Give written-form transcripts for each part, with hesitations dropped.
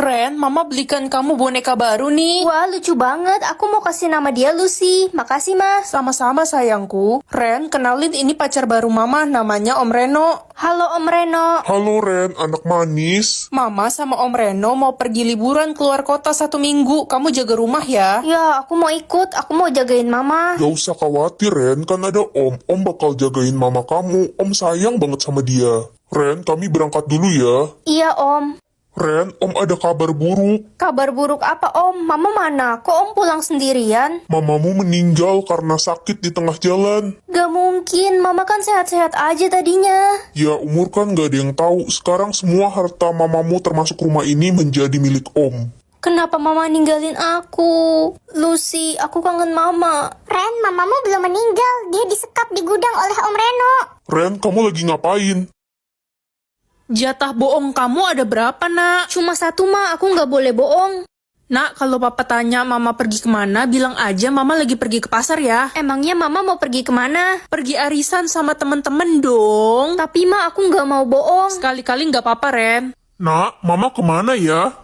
Ren, Mama belikan kamu boneka baru nih. Wah, lucu banget. Aku mau kasih nama dia Lucy. Makasih, Mas. Sama-sama sayangku. Ren, kenalin ini pacar baru Mama, namanya Om Reno. Halo, Om Reno. Halo Ren, anak manis. Mama sama Om Reno mau pergi liburan keluar kota 1 minggu. Kamu jaga rumah ya. Ya, aku mau ikut. Aku mau jagain Mama. Gak usah khawatir Ren, kan ada Om. Om bakal jagain mama kamu. Om sayang banget sama dia. Ren, kami berangkat dulu ya. Iya, Om. Ren, Om ada kabar buruk. Kabar buruk apa, Om? Mama mana? Kok Om pulang sendirian? Mamamu meninggal karena sakit di tengah jalan. Gak mungkin. Mama kan sehat-sehat aja tadinya. Ya, umur kan gak ada yang tahu. Sekarang semua harta mamamu termasuk rumah ini menjadi milik Om. Kenapa Mama ninggalin aku? Lucy, aku kangen Mama. Ren, mamamu belum meninggal. Dia disekap di gudang oleh Om Reno. Ren, kamu lagi ngapain? Jatah bohong kamu ada berapa, Nak? Cuma satu, Ma. Aku nggak boleh bohong. Nak, kalau Papa tanya Mama pergi kemana, bilang aja Mama lagi pergi ke pasar ya. Emangnya Mama mau pergi kemana? Pergi arisan sama temen-temen dong. Tapi, Ma, aku nggak mau bohong. Sekali-kali nggak apa-apa, Ren. Nak, mama kemana ya?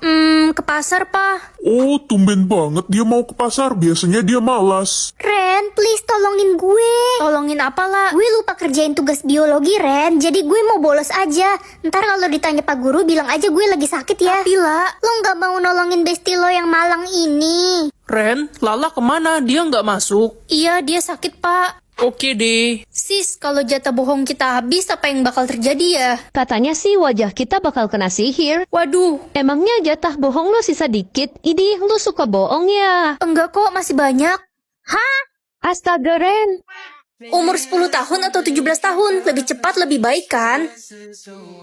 Ke pasar, Pa. Oh, tumben banget dia mau ke pasar. Biasanya dia malas. Ren, please tolongin gue. Tolongin apa, lah? Gue lupa kerjain tugas biologi, Ren. Jadi gue mau bolos aja. Ntar kalau ditanya Pak Guru, bilang aja gue lagi sakit ya. Tapi, lah. Lo nggak mau nolongin besti lo yang malang ini. Ren, Lala kemana? Dia nggak masuk. Iya, dia sakit, Pak. Oke deh. Sis, kalau jatah bohong kita habis, apa yang bakal terjadi ya? Katanya sih wajah kita bakal kena sihir. Waduh, Emangnya jatah bohong lu sisa dikit? Idih, lu suka bohong ya? enggak kok, masih banyak. Astaga, Ren. Umur 10 tahun atau 17 tahun, lebih cepat lebih baik kan?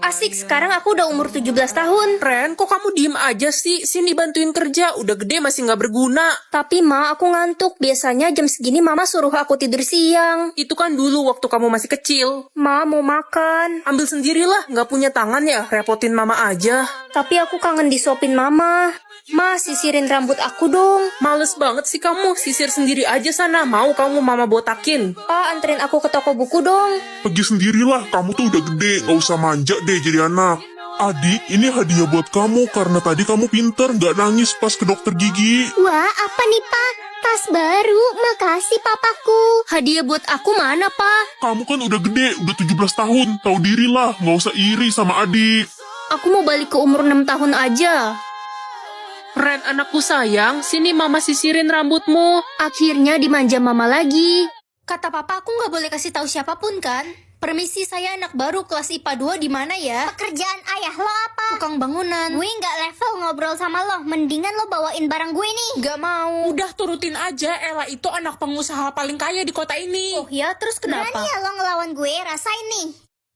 Asik, sekarang aku udah umur 17 tahun. Ren, kok kamu diem aja sih? Sini bantuin kerja. Udah gede masih nggak berguna. Tapi, Ma, aku ngantuk. Biasanya jam segini Mama suruh aku tidur siang. Itu kan dulu waktu kamu masih kecil. Ma, mau makan. Ambil sendirilah, nggak punya tangan ya. Repotin Mama aja. Tapi aku kangen disuapin Mama. Ma, sisirin rambut aku dong. Males banget sih kamu. Sisir sendiri aja sana. Mau kamu Mama botakin? Pa, anterin aku ke toko buku dong. Pergi sendirilah, kamu tuh udah gede. Gak usah manja deh jadi anak. Adik, ini hadiah buat kamu karena tadi kamu pinter, gak nangis pas ke dokter gigi. Wah, apa nih, Pak? Tas baru. Makasih, papaku. Hadiah buat aku mana, Pa? Kamu kan udah gede, udah 17 tahun. Tahu dirilah, gak usah iri sama adik. Aku mau balik ke umur 6 tahun aja. Ren, anakku sayang. Sini Mama sisirin rambutmu. Akhirnya dimanja Mama lagi. Kata Papa, aku nggak boleh kasih tahu siapapun kan? Permisi, saya anak baru kelas IPA 2 di mana ya? Pekerjaan ayah lo apa? Tukang bangunan. Gue nggak level ngobrol sama lo. Mendingan lo bawain barang gue nih. Nggak mau. Udah turutin aja. Ella itu anak pengusaha paling kaya di kota ini. Oh ya, terus Berani kenapa? ya lo ngelawan gue? Rasain nih.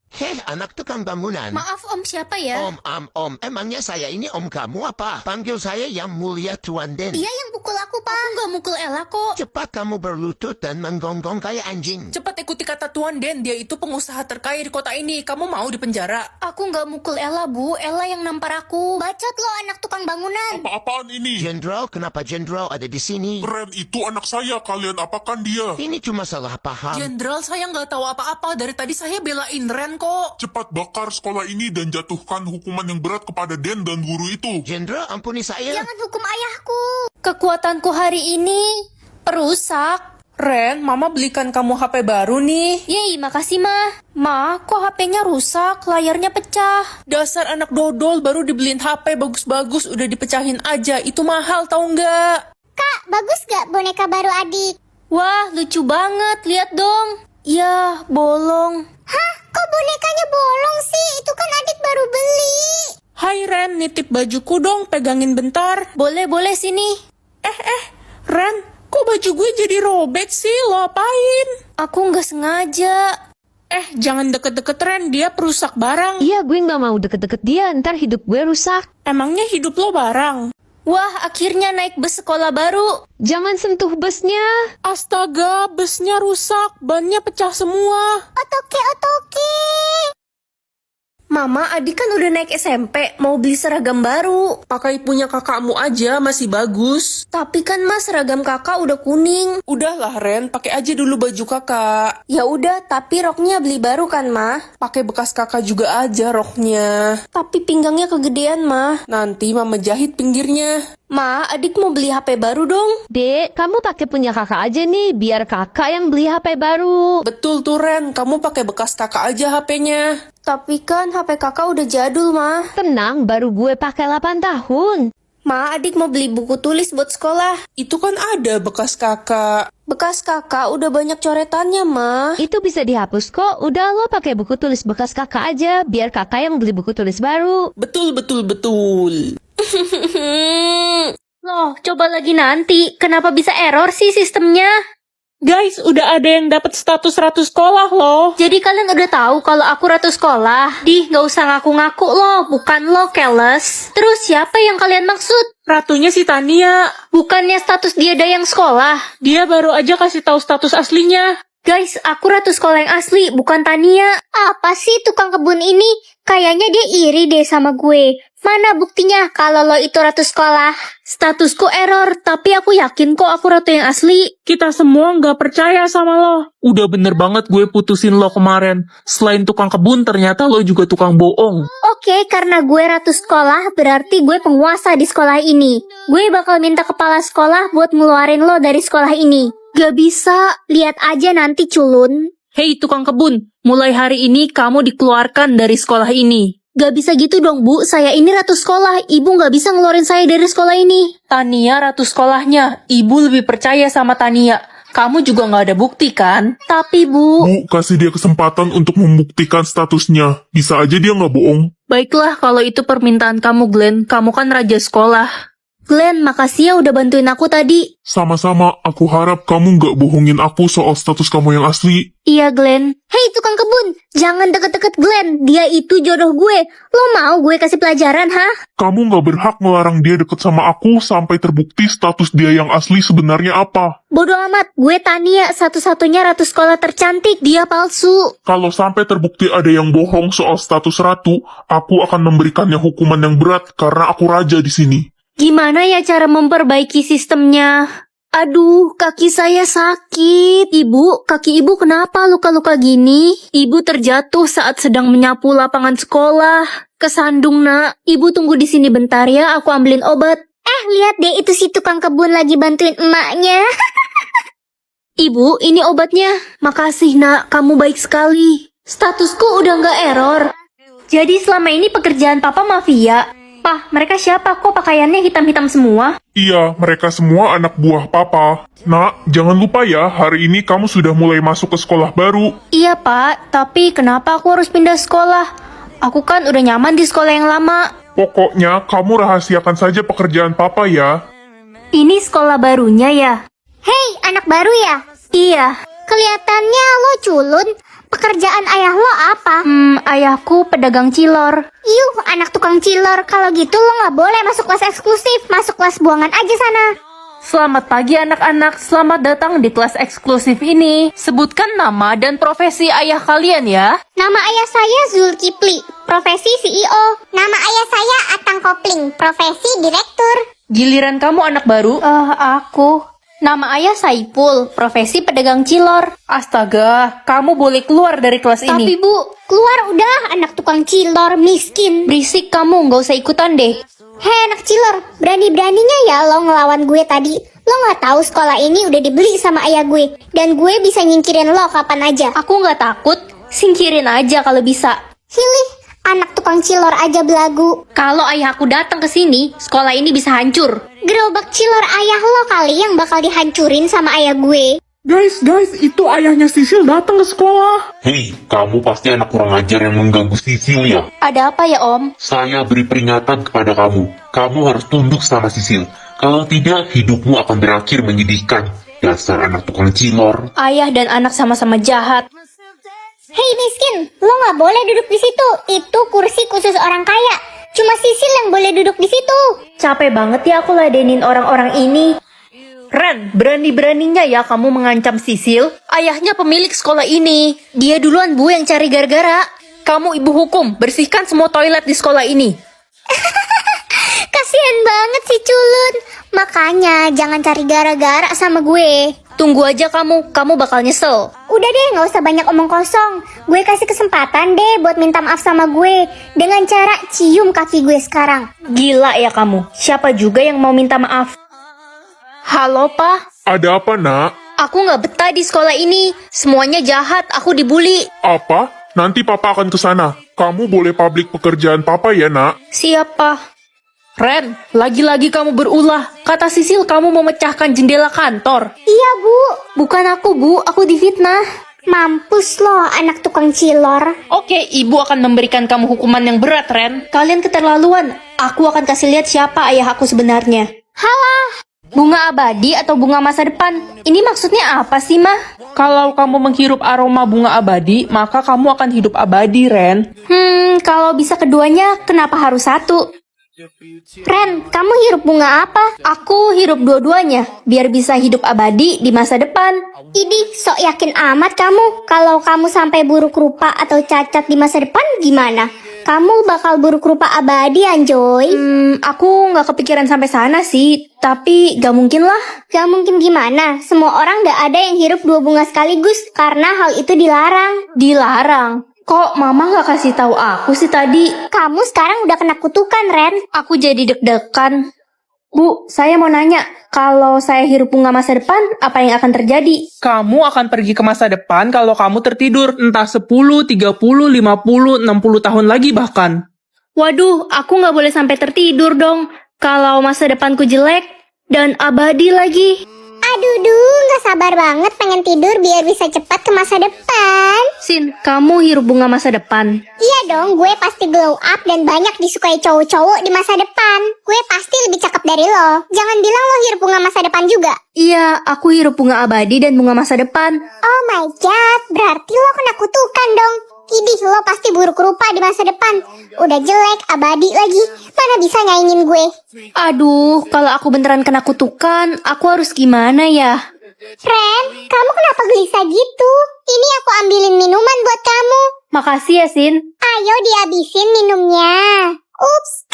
Hei, anak tukang bangunan. Maaf Om, siapa ya? Om, emangnya saya ini om kamu apa? Panggil saya yang mulia Tuan Den. Dia yang pukul aku, Pak. Aku nggak mukul Ella kok. Cepat kamu berlutut dan menggonggong kayak anjing. Cepat ikuti kata Tuan Den. Dia itu pengusaha terkaya di kota ini. Kamu mau dipenjara? Aku nggak mukul Ella, Bu. Ella yang nampar aku. Bacot lo anak tukang bangunan. Apa-apaan ini? Jenderal, kenapa Jenderal ada di sini? Ren, itu anak saya, kalian apakan dia? Ini cuma salah paham. Jenderal, saya nggak tahu apa-apa. Dari tadi saya belain Ren kok. Cepat bakar sekolah ini dan jatuhkan hukuman yang berat kepada Den dan guru itu. Jenderal, ampuni saya. Jangan hukum ayahku. Kekuatanku hari ini perusak. Ren, Mama belikan kamu HP baru nih. Yeay, makasih, Ma. Ma, kok HP-nya rusak? Layarnya pecah. Dasar anak dodol, baru dibeliin HP bagus-bagus, udah dipecahin aja. Itu mahal tau nggak? Kak, bagus gak boneka baru adik? Wah, lucu banget. Lihat dong. Ya, bolong. Hah? Kok bonekanya bolong sih? Itu kan adik baru beli. Hai Ren, nitip bajuku dong, pegangin bentar. Boleh sini. Ren, kok baju gue jadi robek sih? Lo apain? Aku nggak sengaja. Jangan deket-deket Ren, dia perusak barang. Iya, gue nggak mau deket-deket dia, ntar hidup gue rusak. Emangnya hidup lo barang? Wah, akhirnya naik bus sekolah baru. Jangan sentuh busnya. Astaga, busnya rusak, bannya pecah semua. Otoke. Mama, adik kan udah naik SMP, mau beli seragam baru. Pakai punya kakakmu aja, masih bagus. Tapi kan mas, seragam kakak udah kuning. Udahlah Ren, pakai aja dulu baju kakak. Ya udah, tapi roknya beli baru kan, mah? Pakai bekas kakak juga aja roknya. Tapi pinggangnya kegedean, mah. Nanti mama jahit pinggirnya. Ma, adik mau beli HP baru dong. Dek, kamu pakai punya kakak aja nih, biar kakak yang beli HP baru. Betul tuh Ren, kamu pakai bekas kakak aja HP-nya. Tapi kan HP kakak udah jadul, mah. Tenang, baru gue pakai 8 tahun. Ma, adik mau beli buku tulis buat sekolah. Itu kan ada bekas kakak. Bekas kakak udah banyak coretannya, mah. Itu bisa dihapus kok, udah lo pakai buku tulis bekas kakak aja, biar kakak yang beli buku tulis baru. Betul, betul, betul. Loh, coba lagi nanti. Kenapa bisa error sih sistemnya? Guys, udah ada yang dapat status ratu sekolah loh. Jadi kalian udah tahu kalau aku ratu sekolah? Dih, gak usah ngaku-ngaku loh, bukan lo, keles. Terus siapa yang kalian maksud? Ratunya si Tania. Bukannya status dia dayang sekolah? Dia baru aja kasih tahu status aslinya. Guys, aku ratu sekolah yang asli, bukan Tania. Apa sih tukang kebun ini? Kayaknya dia iri deh sama gue. Mana buktinya kalau lo itu ratu sekolah? Statusku error, tapi aku yakin kok aku ratu yang asli. Kita semua nggak percaya sama lo. Udah bener banget gue putusin lo kemarin. Selain tukang kebun, ternyata lo juga tukang bohong. Oke, karena gue ratu sekolah, berarti gue penguasa di sekolah ini. Gue bakal minta kepala sekolah buat ngeluarin lo dari sekolah ini. Gak bisa. Lihat aja nanti, culun. Hei tukang kebun, mulai hari ini kamu dikeluarkan dari sekolah ini. Gak bisa gitu dong, Bu. Saya ini ratu sekolah. Ibu gak bisa ngeluarin saya dari sekolah ini. Tania ratu sekolahnya. Ibu lebih percaya sama Tania. Kamu juga gak ada bukti kan? Tapi, Bu... Bu, kasih dia kesempatan untuk membuktikan statusnya. Bisa aja dia nggak bohong. Baiklah kalau itu permintaan kamu, Glenn. Kamu kan raja sekolah. Glenn, makasih ya udah bantuin aku tadi. Sama-sama, aku harap kamu nggak bohongin aku soal status kamu yang asli. Iya, Glenn. Hei tukang kebun, jangan deket-deket Glenn. Dia itu jodoh gue. Lo mau gue kasih pelajaran, ha? Kamu nggak berhak ngelarang dia deket sama aku sampai terbukti status dia yang asli sebenarnya apa. Bodoh amat, gue Tania, satu-satunya ratu sekolah tercantik. Dia palsu. Kalau sampai terbukti ada yang bohong soal status ratu, aku akan memberikannya hukuman yang berat karena aku raja di sini. Gimana ya cara memperbaiki sistemnya? Aduh, kaki saya sakit. Ibu, kaki ibu kenapa luka-luka gini? Ibu terjatuh saat sedang menyapu lapangan sekolah. Kesandung, nak. Ibu tunggu di sini bentar ya, aku ambilin obat. Lihat deh, itu si tukang kebun lagi bantuin emaknya. Ibu, ini obatnya. Makasih, nak. Kamu baik sekali. Statusku udah nggak error. Jadi selama ini pekerjaan papa mafia. Pah, mereka siapa? Kok pakaiannya hitam-hitam semua? Iya, mereka semua anak buah papa. Nak, jangan lupa ya, hari ini kamu sudah mulai masuk ke sekolah baru. Iya, Pak. Tapi kenapa aku harus pindah sekolah? Aku kan udah nyaman di sekolah yang lama. Pokoknya, kamu rahasiakan saja pekerjaan papa ya. Ini sekolah barunya ya? Hei, anak baru ya? Iya. Kelihatannya lo culun. Pekerjaan ayah lo apa? Ayahku pedagang cilor. Yuh, anak tukang cilor. Kalau gitu lo nggak boleh masuk kelas eksklusif. Masuk kelas buangan aja sana. Selamat pagi anak-anak, selamat datang di kelas eksklusif ini. Sebutkan nama dan profesi ayah kalian ya. Nama ayah saya Zulkifli, profesi CEO. Nama ayah saya Atang Kopling, profesi direktur. Giliran kamu anak baru? Aku. Nama ayah Saipul, profesi pedagang cilor. Astaga, kamu boleh keluar dari kelas ini. Tapi Bu, keluar udah, anak tukang cilor miskin. Berisik kamu, nggak usah ikutan deh. Hei anak cilor, berani-beraninya ya lo ngelawan gue tadi. Lo nggak tahu sekolah ini udah dibeli sama ayah gue. Dan gue bisa nyingkirin lo kapan aja. Aku nggak takut, singkirin aja kalau bisa. Hilih, anak tukang cilor aja belagu. Kalau ayahku datang ke sini, sekolah ini bisa hancur. Gerobak cilor ayah lo kali yang bakal dihancurin sama ayah gue. Guys, itu ayahnya Sisil datang ke sekolah. Hei, kamu pasti anak kurang ajar yang mengganggu Sisil ya? Ada apa ya Om? Saya beri peringatan kepada kamu. Kamu harus tunduk sama Sisil. Kalau tidak, hidupmu akan berakhir menyedihkan. Dasar anak tukang cilor. Ayah dan anak sama-sama jahat. Hei miskin, lo nggak boleh duduk di situ. Itu kursi khusus orang kaya. Cuma Sisil yang boleh duduk di situ. Capek banget ya aku ladenin orang-orang ini. Ren, berani-beraninya ya kamu mengancam Sisil. Ayahnya pemilik sekolah ini. Dia duluan Bu yang cari gara-gara. kamu ibu hukum, bersihkan semua toilet di sekolah ini. Kasian banget si culun. Makanya jangan cari gara-gara sama gue. Tunggu aja kamu bakal nyesel. Udah deh, gak usah banyak omong kosong. Gue kasih kesempatan deh buat minta maaf sama gue. Dengan cara cium kaki gue sekarang. Gila ya kamu, siapa juga yang mau minta maaf? Halo, Pak. Ada apa, nak? Aku nggak betah di sekolah ini. Semuanya jahat, aku dibully. Apa? Nanti papa akan ke sana. Kamu boleh publik pekerjaan papa ya, nak? Siapa? Ren, lagi-lagi kamu berulah. Kata Sisil kamu mau mecahkan jendela kantor. Iya, Bu. Bukan aku, Bu. Aku difitnah. Mampus lo, anak tukang cilor. Oke, ibu akan memberikan kamu hukuman yang berat, Ren. Kalian keterlaluan. Aku akan kasih lihat siapa ayah aku sebenarnya. Halah. Bunga abadi atau bunga masa depan? Ini maksudnya apa sih, Mah? Kalau kamu menghirup aroma bunga abadi, maka kamu akan hidup abadi, Ren. Kalau bisa keduanya, kenapa harus satu? Ren, kamu hirup bunga apa? Aku hirup dua-duanya, biar bisa hidup abadi di masa depan. Idih, sok yakin amat kamu. Kalau kamu sampai buruk rupa atau cacat di masa depan, gimana? Kamu bakal buruk rupa abadi, Anjoy. Aku nggak kepikiran sampai sana sih, tapi gak mungkin lah. Gak mungkin gimana? Semua orang gak ada yang hirup dua bunga sekaligus karena hal itu dilarang. Dilarang? Kok mama nggak kasih tahu aku sih tadi? Kamu sekarang udah kena kutukan, Ren. Aku jadi deg-degan. Bu, saya mau nanya, kalau saya hirup bunga masa depan, apa yang akan terjadi? Kamu akan pergi ke masa depan kalau kamu tertidur entah 10, 30, 50, 60 tahun lagi bahkan. Waduh, aku nggak boleh sampai tertidur dong. Kalau masa depanku jelek dan abadi lagi. Aduh, gak sabar banget pengen tidur biar bisa cepat ke masa depan. Sin, kamu hirup bunga masa depan. Iya dong, gue pasti glow up dan banyak disukai cowok-cowok di masa depan. Gue pasti lebih cakep dari lo. Jangan bilang lo hirup bunga masa depan juga. Iya, aku hirup bunga abadi dan bunga masa depan. Oh my god, berarti lo kena kutukan dong. Idih, lo pasti buruk rupa di masa depan. Udah jelek, abadi lagi. Mana bisa nyaingin gue? Aduh, kalau aku beneran kena kutukan, aku harus gimana ya? Ren, kamu kenapa gelisah gitu? Ini aku ambilin minuman buat kamu. Makasih ya, Sin. Ayo dihabisin minumnya. Ups,